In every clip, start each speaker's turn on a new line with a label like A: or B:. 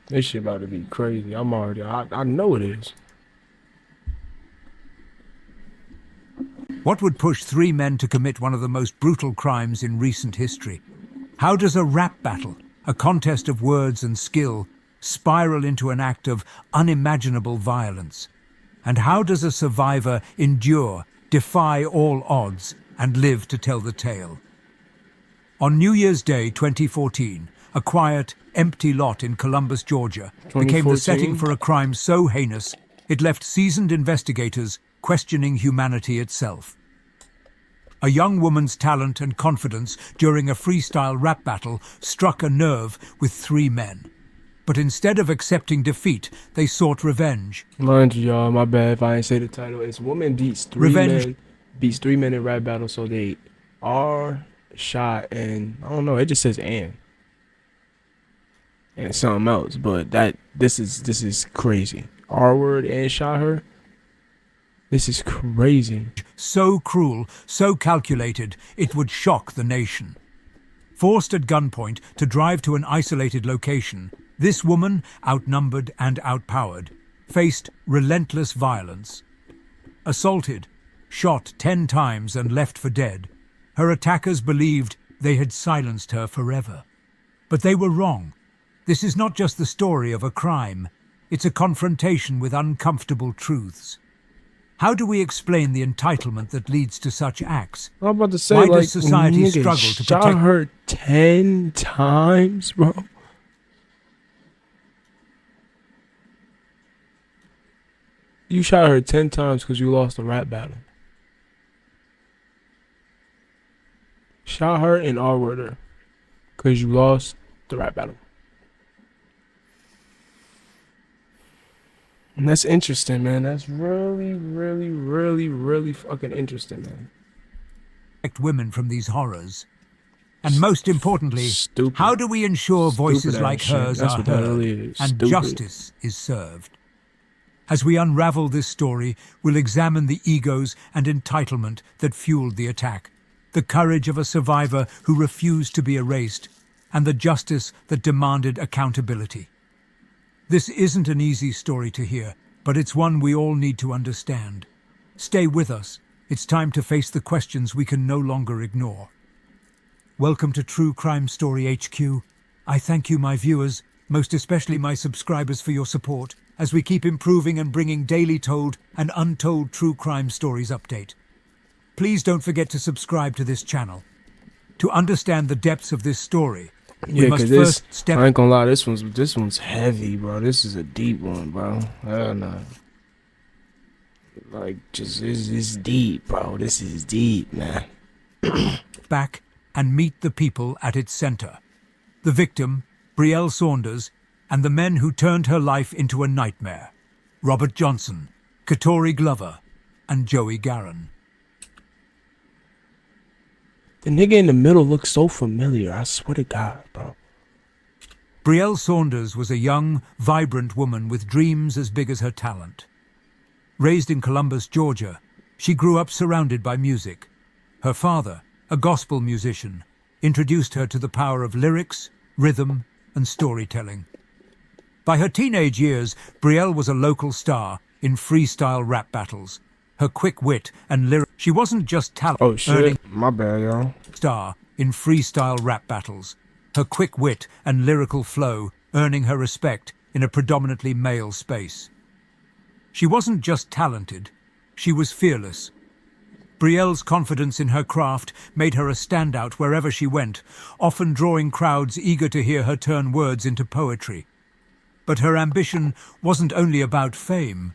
A: This shit about to be crazy. I know it is.
B: What would push three men to commit one of the most brutal crimes in recent history? How does a rap battle, a contest of words and skill, spiral into an act of unimaginable violence? And how does a survivor endure, defy all odds, and live to tell the tale? On New Year's Day 2014, a quiet, empty lot in Columbus, Georgia, became the setting
A: 2014?
B: for a crime so heinous it left seasoned investigators questioning humanity itself. A young woman's talent and confidence during a freestyle rap battle struck a nerve with three men. But instead of accepting defeat, they sought revenge.
A: Mind you, y'all, my bad if I ain't say the title. It's Woman
B: Revenge
A: Beats Three Men in Rap Battle, so they are shot and I don't know, it just says and something else, but this is crazy. R word and shot her. This is crazy.
B: so cruel, so calculated, it would shock the nation. Forced at gunpoint to drive to an isolated location, this woman, outnumbered and outpowered, faced relentless violence. Assaulted, shot 10 times and left for dead, her attackers believed they had silenced her forever. But they were wrong. This is not just the story of a crime, it's a confrontation with uncomfortable truths. How do we explain the entitlement that leads to such acts?
A: I'm about to say,
B: Why
A: like,
B: does society
A: nigga
B: struggle to
A: shot
B: protect
A: her 10 times, bro. You shot her 10 times because you lost a rap battle. Shot her and R-word her because you lost the rap battle. And that's interesting, man. That's really, really, really, really fucking interesting, man.
B: women from these horrors? And most importantly,
A: Stupid.
B: how do we ensure voices
A: Stupid
B: like
A: ass shit.
B: hers
A: That's
B: are
A: what that
B: heard
A: really is.
B: and
A: Stupid.
B: justice is served? As we unravel this story, we'll examine the egos and entitlement that fueled the attack, the courage of a survivor who refused to be erased, and the justice that demanded accountability. This isn't an easy story to hear, but it's one we all need to understand. Stay with us. It's time to face the questions we can no longer ignore. Welcome to True Crime Story HQ. I thank you, my viewers, most especially my subscribers, for your support as we keep improving and bringing daily told and untold true crime stories update. Please don't forget to subscribe to this channel. To understand the depths of this story, we
A: Yeah,
B: must
A: cause this,
B: first step.
A: I ain't gonna lie, this one's heavy, bro. This is a deep one, bro. Hell no. Like, just it's deep, bro. This is deep, man.
B: back and meet the people at its center. The victim, Brielle Saunders, and the men who turned her life into a nightmare. Robert Johnson, Katori Glover, and Joey Garan.
A: The nigga in the middle looks so familiar. I swear to God, bro.
B: Brielle Saunders was a young, vibrant woman with dreams as big as her talent. Raised in Columbus, Georgia, she grew up surrounded by music. Her father, a gospel musician, introduced her to the power of lyrics, rhythm, and storytelling. By her teenage years, Brielle was a local star in freestyle rap battles. Her quick wit and lyrics. She wasn't just talent.
A: Oh shit, my bad, y'all.
B: Star in freestyle rap battles. Her quick wit and lyrical flow earning her respect in a predominantly male space. She wasn't just talented, she was fearless. Brielle's confidence in her craft made her a standout wherever she went, often drawing crowds eager to hear her turn words into poetry. But her ambition wasn't only about fame.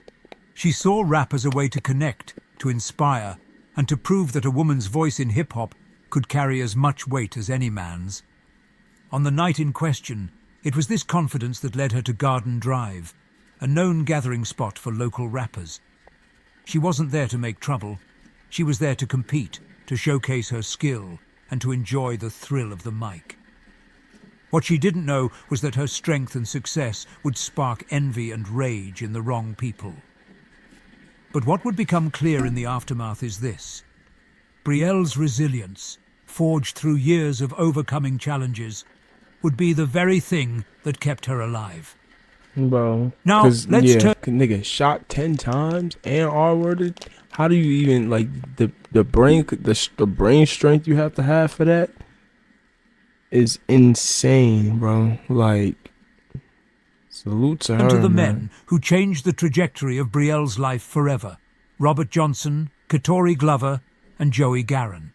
B: She saw rap as a way to connect, to inspire, and to prove that a woman's voice in hip-hop could carry as much weight as any man's. On the night in question, it was this confidence that led her to Garden Drive, a known gathering spot for local rappers. She wasn't there to make trouble. She was there to compete, to showcase her skill, and to enjoy the thrill of the mic. What she didn't know was that her strength and success would spark envy and rage in the wrong people. But what would become clear in the aftermath is this. Brielle's resilience, forged through years of overcoming challenges, would be the very thing that kept her alive.
A: bro.
B: Now,
A: Cause
B: let's
A: yeah,
B: turn
A: 'cause nigga shot 10 times and R worded. How do you even like the brain strength you have to have for that is insane, bro. Like salute to
B: to
A: her,
B: the
A: man.
B: men who changed the trajectory of Brielle's life forever: Robert Johnson, Katori Glover, and Joey Garan.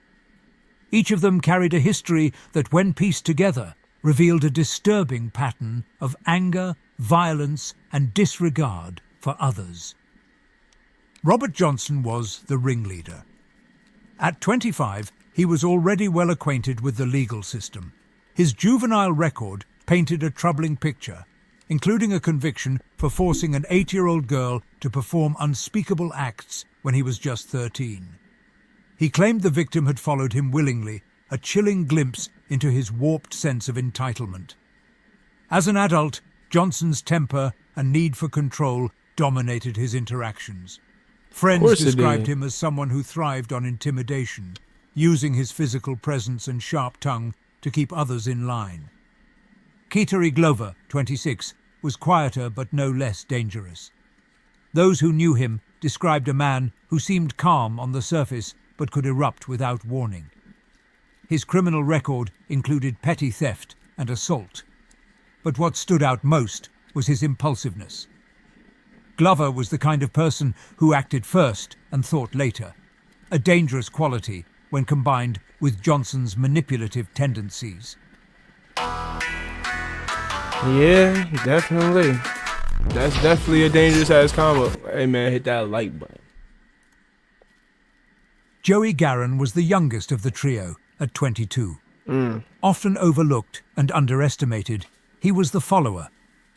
B: Each of them carried a history that, when pieced together, revealed a disturbing pattern of anger, violence, and disregard for others. Robert Johnson was the ringleader. At 25, he was already well acquainted with the legal system. His juvenile record painted a troubling picture, including a conviction for forcing an 8-year-old girl to perform unspeakable acts when he was just 13. He claimed the victim had followed him willingly, a chilling glimpse into his warped sense of entitlement. As an adult, Johnson's temper and need for control dominated his interactions.
A: Of
B: Friends
A: course it
B: described
A: did.
B: him as someone who thrived on intimidation, using his physical presence and sharp tongue to keep others in line. Katori Glover, 26, was quieter but no less dangerous. Those who knew him described a man who seemed calm on the surface but could erupt without warning. His criminal record included petty theft and assault, but what stood out most was his impulsiveness. Glover was the kind of person who acted first and thought later, a dangerous quality when combined with Johnson's manipulative tendencies.
A: Yeah, definitely. That's definitely a dangerous ass combo. Hey man, hit that like button.
B: Joey Garan was the youngest of the trio at 22. Often overlooked and underestimated, he was the follower,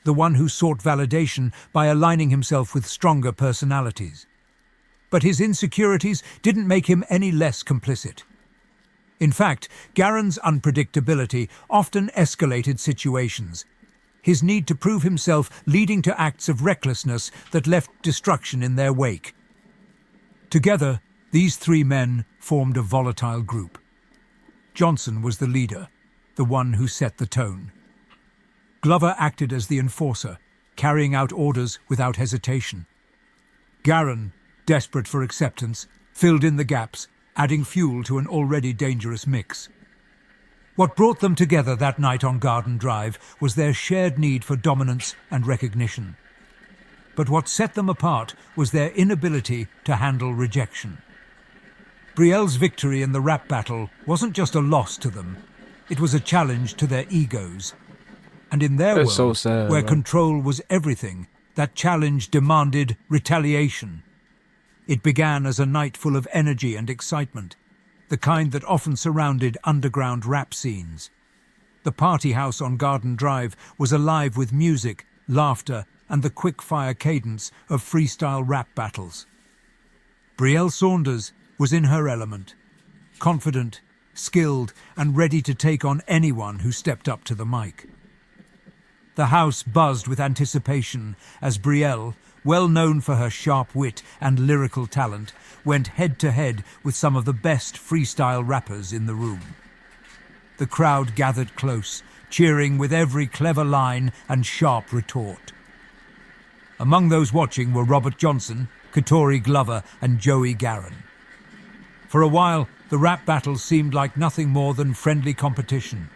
B: the one who sought validation by aligning himself with stronger personalities. But his insecurities didn't make him any less complicit. In fact, Garen's unpredictability often escalated situations, his need to prove himself leading to acts of recklessness that left destruction in their wake. Together, these three men formed a volatile group. Johnson was the leader, the one who set the tone. Glover acted as the enforcer, carrying out orders without hesitation. Garan, desperate for acceptance, filled in the gaps, adding fuel to an already dangerous mix. What brought them together that night on Garden Drive was their shared need for dominance and recognition. But what set them apart was their inability to handle rejection. Brielle's victory in the rap battle wasn't just a loss to them, it was a challenge to their egos. And in their
A: That's so
B: world,
A: sad,
B: where
A: man.
B: control was everything, that challenge demanded retaliation. It began as a night full of energy and excitement, the kind that often surrounded underground rap scenes. The party house on Garden Drive was alive with music, laughter, and the quick-fire cadence of freestyle rap battles. Brielle Saunders was in her element, confident, skilled, and ready to take on anyone who stepped up to the mic. The house buzzed with anticipation as Brielle, well known for her sharp wit and lyrical talent, went head-to-head with some of the best freestyle rappers in the room. The crowd gathered close, cheering with every clever line and sharp retort. Among those watching were Robert Johnson, Katori Glover, and Joey Garan. For a while, the rap battle seemed like nothing more than friendly competition.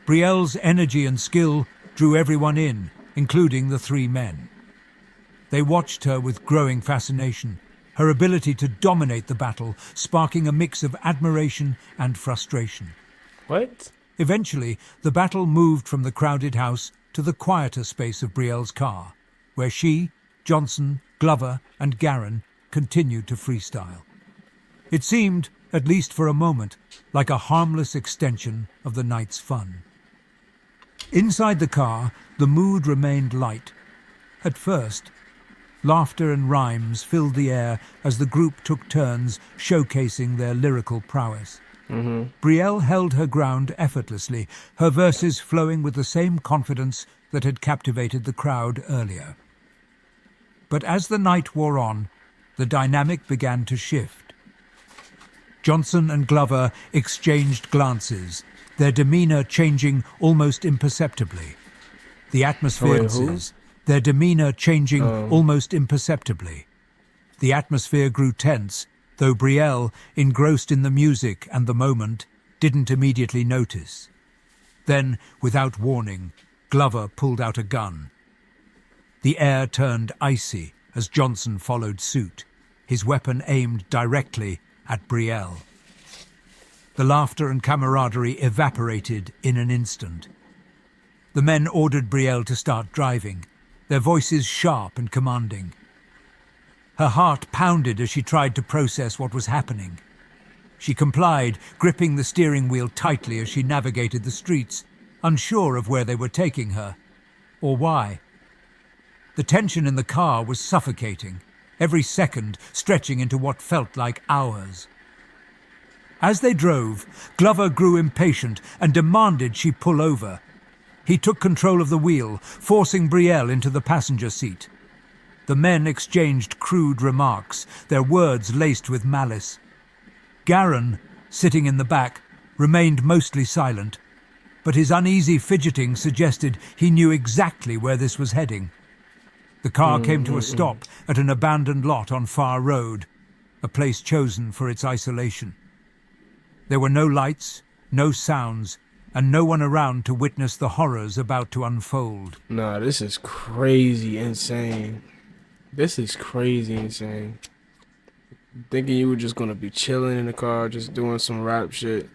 B: Brielle's energy and skill drew everyone in, including the three men. They watched her with growing fascination, her ability to dominate the battle sparking a mix of admiration and frustration.
A: What?
B: Eventually, the battle moved from the crowded house to the quieter space of Brielle's car, where she, Johnson, Glover, and Garan continued to freestyle. It seemed, at least for a moment, like a harmless extension of the night's fun. Inside the car, the mood remained light. At first, laughter and rhymes filled the air as the group took turns showcasing their lyrical prowess. Brielle held her ground effortlessly, her verses flowing with the same confidence that had captivated the crowd earlier. But as the night wore on, the dynamic began to shift. Johnson and Glover exchanged glances, their demeanor changing almost imperceptibly. The atmosphere their demeanor changing almost imperceptibly. The atmosphere grew tense, though Brielle, engrossed in the music and the moment, didn't immediately notice. Then, without warning, Glover pulled out a gun. The air turned icy as Johnson followed suit, his weapon aimed directly at Brielle. The laughter and camaraderie evaporated in an instant. The men ordered Brielle to start driving, their voices sharp and commanding. Her heart pounded as she tried to process what was happening. She complied, gripping the steering wheel tightly as she navigated the streets, unsure of where they were taking her, or why. The tension in the car was suffocating, every second stretching into what felt like hours. As they drove, Glover grew impatient and demanded she pull over. He took control of the wheel, forcing Brielle into the passenger seat. The men exchanged crude remarks, their words laced with malice. Garin, sitting in the back, remained mostly silent, but his uneasy fidgeting suggested he knew exactly where this was heading. The car came to a stop at an abandoned lot on Far Road, a place chosen for its isolation. There were no lights, no sounds, and no one around to witness the horrors about to unfold.
A: Nah, this is crazy insane. This is crazy insane. Thinking you were just gonna be chilling in the car, just doing some rap shit.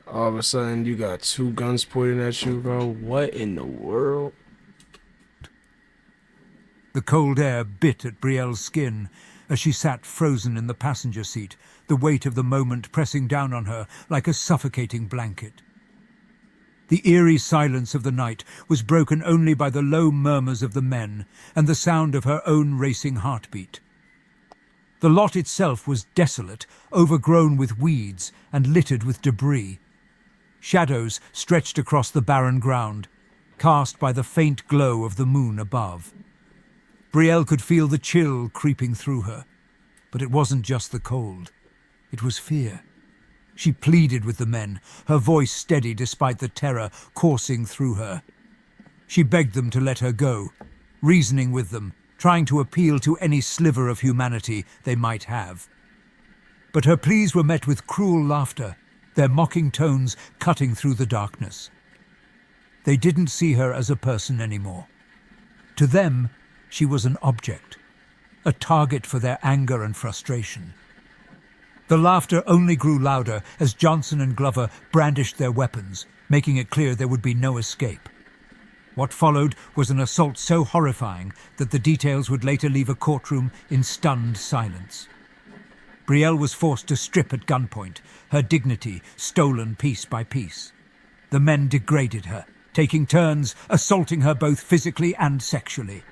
A: All of a sudden, you got two guns pointing at you, bro. What in the world?
B: The cold air bit at Brielle's skin as she sat frozen in the passenger seat, the weight of the moment pressing down on her like a suffocating blanket. The eerie silence of the night was broken only by the low murmurs of the men and the sound of her own racing heartbeat. The lot itself was desolate, overgrown with weeds and littered with debris. Shadows stretched across the barren ground, cast by the faint glow of the moon above. Brielle could feel the chill creeping through her, but it wasn't just the cold. It was fear. She pleaded with the men, her voice steady despite the terror coursing through her. She begged them to let her go, reasoning with them, trying to appeal to any sliver of humanity they might have. But her pleas were met with cruel laughter, their mocking tones cutting through the darkness. They didn't see her as a person anymore. To them, she was an object, a target for their anger and frustration. The laughter only grew louder as Johnson and Glover brandished their weapons, making it clear there would be no escape. What followed was an assault so horrifying that the details would later leave a courtroom in stunned silence. Brielle was forced to strip at gunpoint, her dignity stolen piece by piece. The men degraded her, taking turns assaulting her both physically and sexually.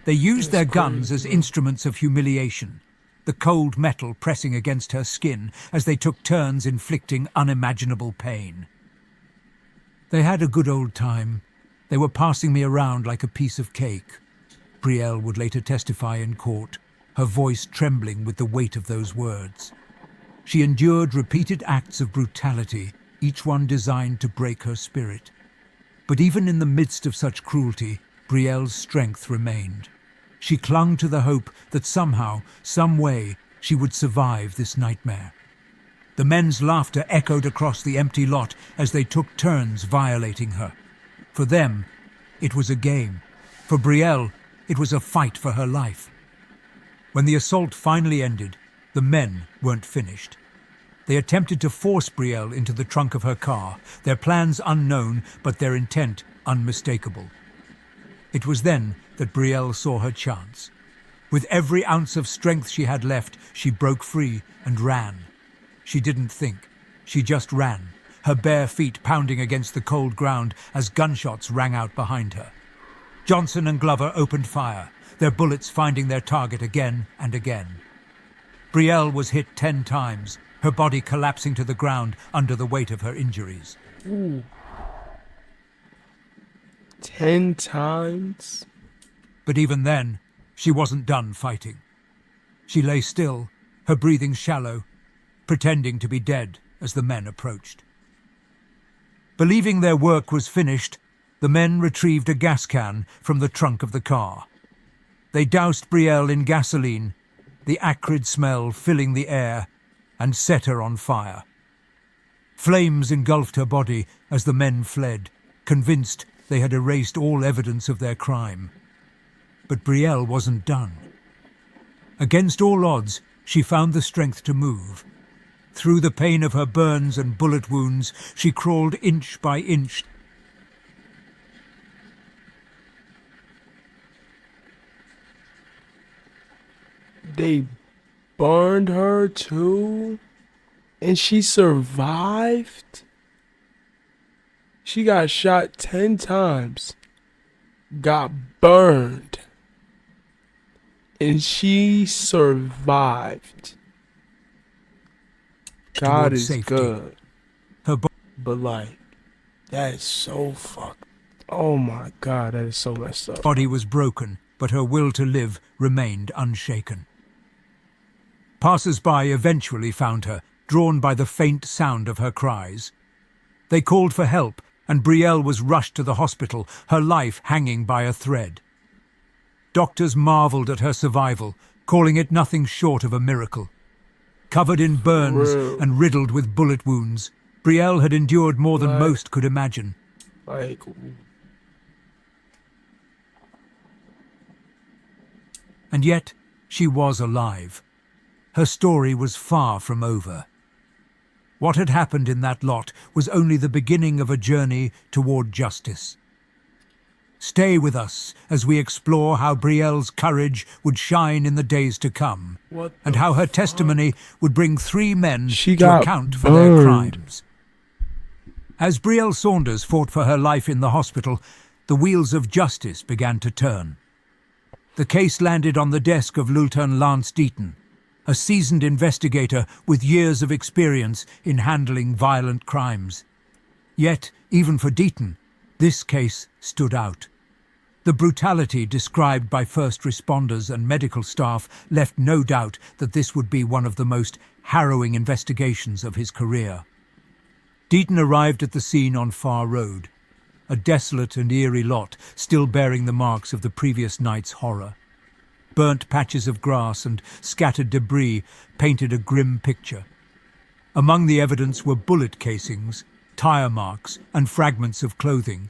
B: They used their guns as instruments of humiliation, the cold metal pressing against her skin as they took turns inflicting unimaginable pain. They had a good old time. They were passing me around like a piece of cake, Brielle would later testify in court, her voice trembling with the weight of those words. She endured repeated acts of brutality, each one designed to break her spirit. But even in the midst of such cruelty, Brielle's strength remained. She clung to the hope that somehow, some way, she would survive this nightmare. The men's laughter echoed across the empty lot as they took turns violating her. For them, it was a game. For Brielle, it was a fight for her life. When the assault finally ended, the men weren't finished. They attempted to force Brielle into the trunk of her car, their plans unknown, but their intent unmistakable. It was then that Brielle saw her chance. With every ounce of strength she had left, she broke free and ran. She didn't think. She just ran, her bare feet pounding against the cold ground as gunshots rang out behind her. Johnson and Glover opened fire, their bullets finding their target again and again. Brielle was hit 10 times, her body collapsing to the ground under the weight of her injuries.
A: Ooh. 10 times?
B: But even then, she wasn't done fighting. She lay still, her breathing shallow, pretending to be dead as the men approached. Believing their work was finished, the men retrieved a gas can from the trunk of the car. They doused Brielle in gasoline, the acrid smell filling the air, and set her on fire. Flames engulfed her body as the men fled, convinced they had erased all evidence of their crime. But Brielle wasn't done. Against all odds, she found the strength to move. Through the pain of her burns and bullet wounds, she crawled inch by inch.
A: They burned her too, and she survived. She got shot 10 times, got burned, and she survived. God is
B: safety.
A: good.
B: Her
A: But like, that is so fucked. Oh my God, that is so messed up.
B: body was broken, but her will to live remained unshaken. Passers-by eventually found her, drawn by the faint sound of her cries. They called for help, and Brielle was rushed to the hospital, her life hanging by a thread. Doctors marveled at her survival, calling it nothing short of a miracle. Covered in burns and riddled with bullet wounds, Brielle had endured more than most could imagine.
A: Like,
B: And yet, she was alive. Her story was far from over. What had happened in that lot was only the beginning of a journey toward justice. Stay with us as we explore how Brielle's courage would shine in the days to come, and how her testimony would bring 3 men to account for their crimes. As Brielle Saunders fought for her life in the hospital, the wheels of justice began to turn. The case landed on the desk of Lieutenant Lance Deaton, a seasoned investigator with years of experience in handling violent crimes. Yet, even for Deaton, this case stood out. The brutality described by first responders and medical staff left no doubt that this would be one of the most harrowing investigations of his career. Deaton arrived at the scene on Far Road, a desolate and eerie lot still bearing the marks of the previous night's horror. Burnt patches of grass and scattered debris painted a grim picture. Among the evidence were bullet casings, tire marks, and fragments of clothing,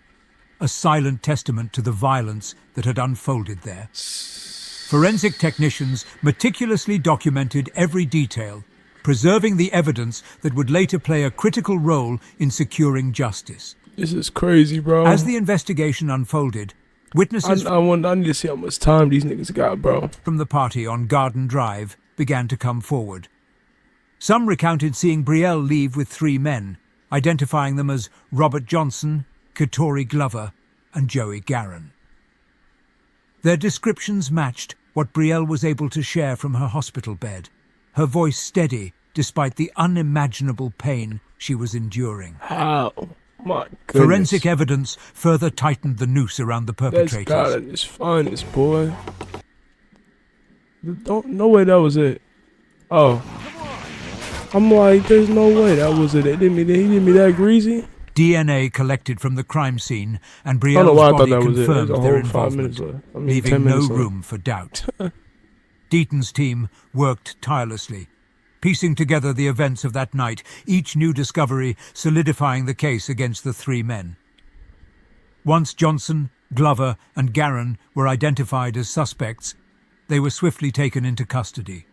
B: a silent testament to the violence that had unfolded there. Forensic technicians meticulously documented every detail, preserving the evidence that would later play a critical role in securing justice.
A: this is crazy, bro.
B: As the investigation unfolded, witnesses
A: I need to see how much time these niggas got, bro.
B: from the party on Garden Drive began to come forward. Some recounted seeing Brielle leave with 3 men, identifying them as Robert Johnson, Katori Glover, and Joey Garron. Their descriptions matched what Brielle was able to share from her hospital bed, her voice steady despite the unimaginable pain she was enduring.
A: How? My goodness.
B: Forensic evidence further tightened the noose around the perpetrators.
A: That's God at its finest, boy. No way that was it. Oh. I'm like, there's no way that was it. He did me that greasy.
B: DNA collected from the crime scene, and
A: I don't know
B: Brielle's
A: why I thought
B: body
A: that was it.
B: confirmed
A: There's a
B: their
A: whole 5 minutes
B: involvement,
A: left. I mean, 10
B: leaving no
A: minutes left.
B: room for doubt. Deaton's team worked tirelessly, piecing together the events of that night, each new discovery solidifying the case against the 3 men. Once Johnson, Glover, and Garron were identified as suspects, they were swiftly taken into custody.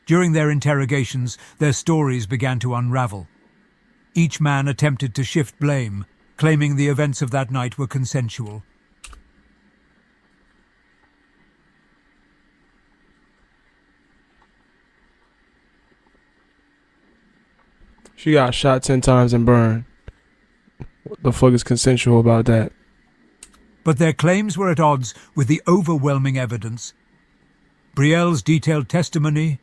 B: During their interrogations, their stories began to unravel. Each man attempted to shift blame, claiming the events of that night were consensual.
A: She got shot 10 times and burned. What the fuck is consensual about that?
B: But their claims were at odds with the overwhelming evidence. Brielle's detailed testimony,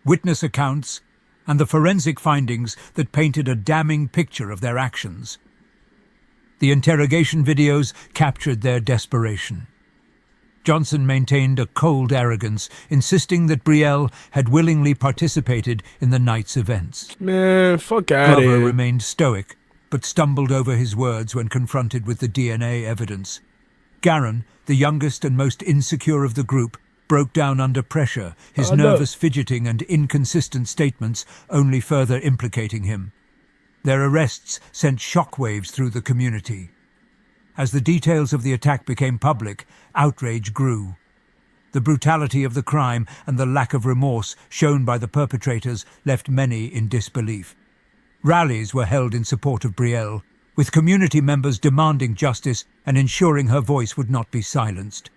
B: witness accounts, and the forensic findings that painted a damning picture of their actions. The interrogation videos captured their desperation. Johnson maintained a cold arrogance, insisting that Brielle had willingly participated in the night's events.
A: Man, fuck out of
B: Glover
A: here.
B: remained stoic, but stumbled over his words when confronted with the DNA evidence. Garin, the youngest and most insecure of the group, broke down under pressure, his nervous fidgeting and inconsistent statements only further implicating him. Their arrests sent shockwaves through the community. As the details of the attack became public, outrage grew. The brutality of the crime and the lack of remorse shown by the perpetrators left many in disbelief. Rallies were held in support of Brielle, with community members demanding justice and ensuring her voice would not be silenced.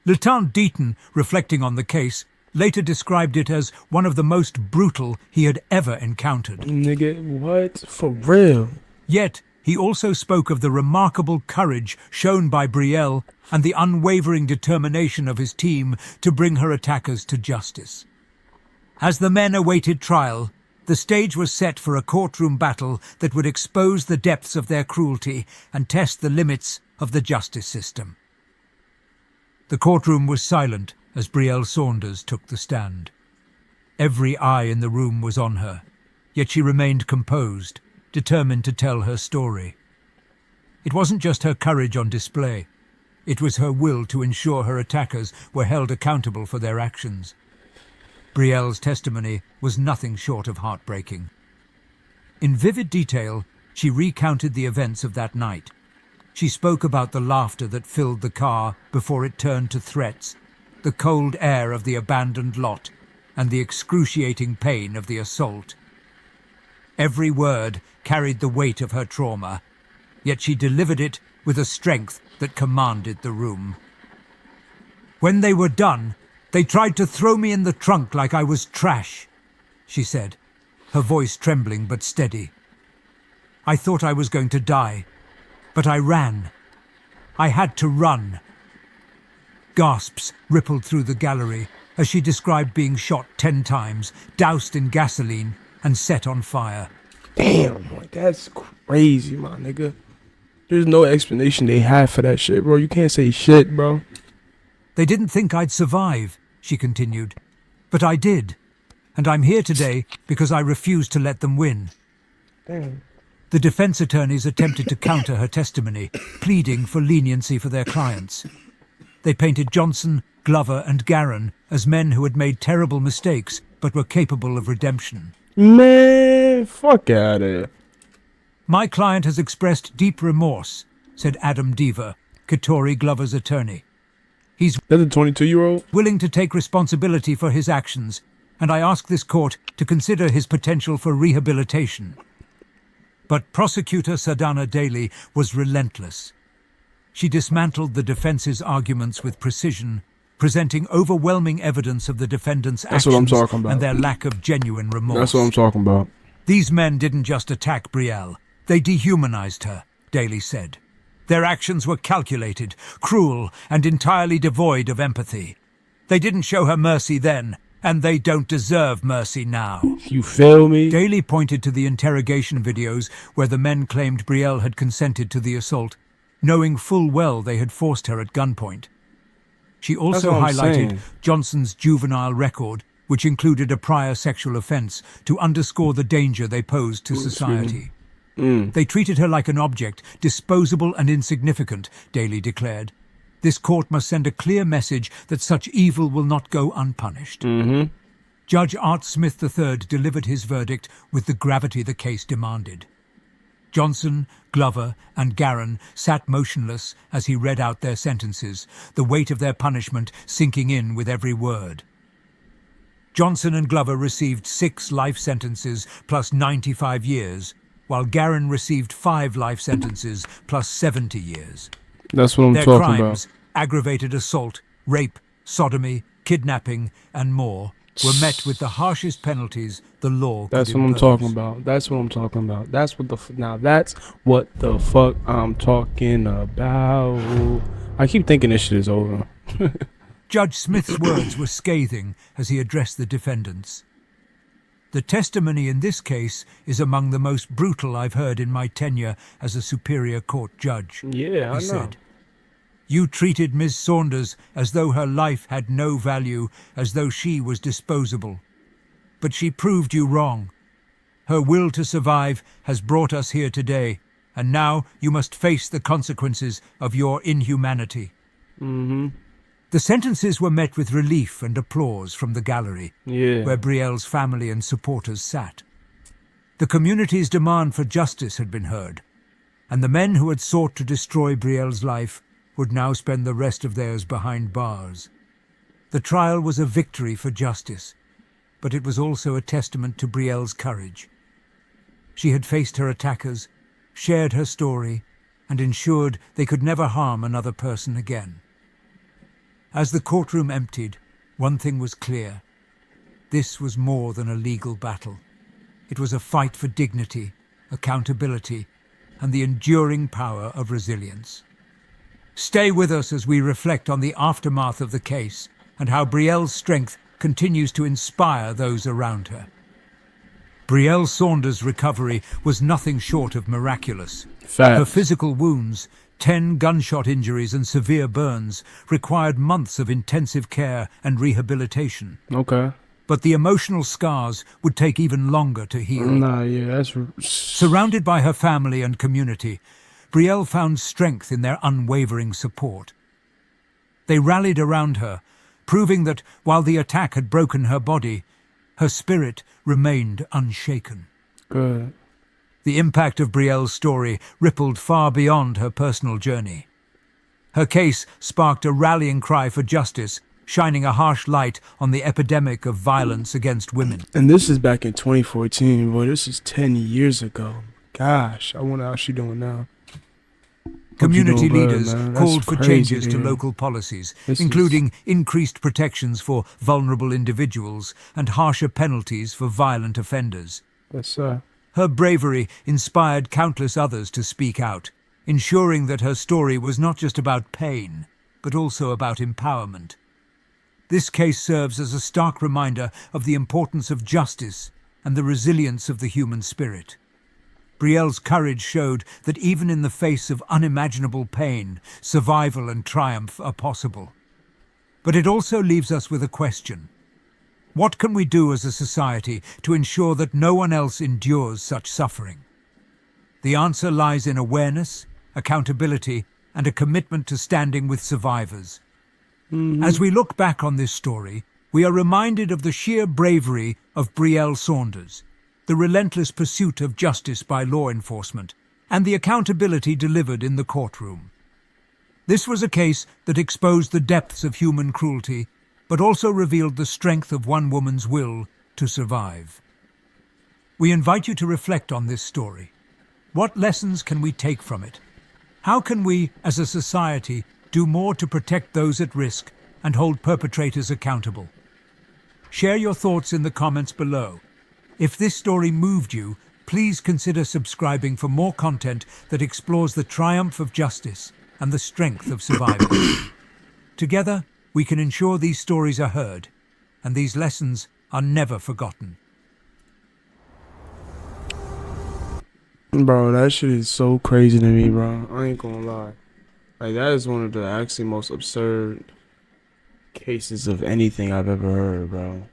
B: Lieutenant Deaton, reflecting on the case, later described it as one of the most brutal he had ever encountered.
A: Nigga, what? For real?
B: Yet, he also spoke of the remarkable courage shown by Brielle and the unwavering determination of his team to bring her attackers to justice. As the men awaited trial, the stage was set for a courtroom battle that would expose the depths of their cruelty and test the limits of the justice system. The courtroom was silent as Brielle Saunders took the stand. Every eye in the room was on her, yet she remained composed, determined to tell her story. It wasn't just her courage on display. It was her will to ensure her attackers were held accountable for their actions. Brielle's testimony was nothing short of heartbreaking. In vivid detail, she recounted the events of that night. She spoke about the laughter that filled the car before it turned to threats, the cold air of the abandoned lot, and the excruciating pain of the assault. Every word carried the weight of her trauma, yet she delivered it with a strength that commanded the room. When they were done, they tried to throw me in the trunk like I was trash, she said, her voice trembling but steady. I thought I was going to die, but I ran. I had to run. Gasps rippled through the gallery as she described being shot 10 times, doused in gasoline, and set on fire.
A: Damn, like, that's crazy, my nigga. There's no explanation they have for that shit, bro. You can't say shit, bro.
B: They didn't think I'd survive, she continued. But I did. And I'm here today because I refused to let them win.
A: Damn.
B: The defense attorneys attempted to counter her testimony, pleading for leniency for their clients. They painted Johnson, Glover, and Garin as men who had made terrible mistakes but were capable of redemption.
A: Man, fuck out of here.
B: My client has expressed deep remorse, said Adam Deaver, Katori Glover's attorney. He's
A: That's a 22-year-old?
B: willing to take responsibility for his actions, and I ask this court to consider his potential for rehabilitation. But prosecutor Sadhana Daly was relentless. She dismantled the defense's arguments with precision, presenting overwhelming evidence of the defendant's
A: That's what I'm
B: actions
A: talking about.
B: and their lack of genuine remorse.
A: That's what I'm talking about.
B: These men didn't just attack Brielle, they dehumanized her, Daly said. Their actions were calculated, cruel, and entirely devoid of empathy. They didn't show her mercy then, and they don't deserve mercy now.
A: You feel me?
B: Daly pointed to the interrogation videos where the men claimed Brielle had consented to the assault, knowing full well they had forced her at gunpoint. She also
A: what I'm
B: highlighted
A: saying.
B: Johnson's juvenile record, which included a prior sexual offense, to underscore the danger they posed to society. They treated her like an object, disposable and insignificant, Daly declared. This court must send a clear message that such evil will not go unpunished. Judge Art Smith III delivered his verdict with the gravity the case demanded. Johnson, Glover, and Garin sat motionless as he read out their sentences, the weight of their punishment sinking in with every word. Johnson and Glover received 6 life sentences plus 95 years, while Garin received 5 life sentences plus 70 years.
A: That's what I'm
B: Their
A: talking
B: crimes, aggravated assault, rape, sodomy, kidnapping, and more, were met with the harshest penalties the law could
A: That's what I'm
B: impose.
A: talking about. That's what I'm talking about. That's what the now that's what the fuck I'm talking about. I keep thinking this shit is over.
B: Judge Smith's words were scathing as he addressed the defendants. The testimony in this case is among the most brutal I've heard in my tenure as a Superior Court judge,
A: Yeah, I know.
B: he said. You treated Ms. Saunders as though her life had no value, as though she was disposable. But she proved you wrong. Her will to survive has brought us here today, and now you must face the consequences of your inhumanity."
A: Mm-hmm.
B: The sentences were met with relief and applause from the gallery,
A: Yeah.
B: where Brielle's family and supporters sat. The community's demand for justice had been heard, and the men who had sought to destroy Brielle's life would now spend the rest of theirs behind bars. The trial was a victory for justice, but it was also a testament to Brielle's courage. She had faced her attackers, shared her story, and ensured they could never harm another person again. As the courtroom emptied, one thing was clear. This was more than a legal battle. It was a fight for dignity, accountability, and the enduring power of resilience. Stay with us as we reflect on the aftermath of the case and how Brielle's strength continues to inspire those around her. Brielle Saunders' recovery was nothing short of miraculous.
A: Facts.
B: Her physical wounds, 10 gunshot injuries and severe burns, required months of intensive care and rehabilitation.
A: Okay.
B: But the emotional scars would take even longer to heal.
A: Nah, yeah, that's...
B: Surrounded by her family and community, Brielle found strength in their unwavering support. They rallied around her, proving that while the attack had broken her body, her spirit remained unshaken.
A: Good.
B: The impact of Brielle's story rippled far beyond her personal journey. Her case sparked a rallying cry for justice, shining a harsh light on the epidemic of violence against women.
A: And this is back in 2014, boy. This is 10 years ago. Gosh, I wonder how she doing now.
B: Community
A: doing good,
B: leaders
A: man. That's
B: called for
A: crazy,
B: changes to
A: dude.
B: local policies,
A: This
B: including increased protections for vulnerable individuals and harsher penalties for violent offenders.
A: Yes, sir.
B: Her bravery inspired countless others to speak out, ensuring that her story was not just about pain, but also about empowerment. This case serves as a stark reminder of the importance of justice and the resilience of the human spirit. Brielle's courage showed that even in the face of unimaginable pain, survival and triumph are possible. But it also leaves us with a question. What can we do as a society to ensure that no one else endures such suffering? The answer lies in awareness, accountability, and a commitment to standing with survivors. As we look back on this story, we are reminded of the sheer bravery of Brielle Saunders, the relentless pursuit of justice by law enforcement, and the accountability delivered in the courtroom. This was a case that exposed the depths of human cruelty, but also revealed the strength of one woman's will to survive. We invite you to reflect on this story. What lessons can we take from it? How can we, as a society, do more to protect those at risk and hold perpetrators accountable? Share your thoughts in the comments below. If this story moved you, please consider subscribing for more content that explores the triumph of justice and the strength of survivors. Together, we can ensure these stories are heard, and these lessons are never forgotten.
A: Bro, that shit is so crazy to me, bro. I ain't gonna lie. Like, that is one of the actually most absurd cases of anything I've ever heard, bro.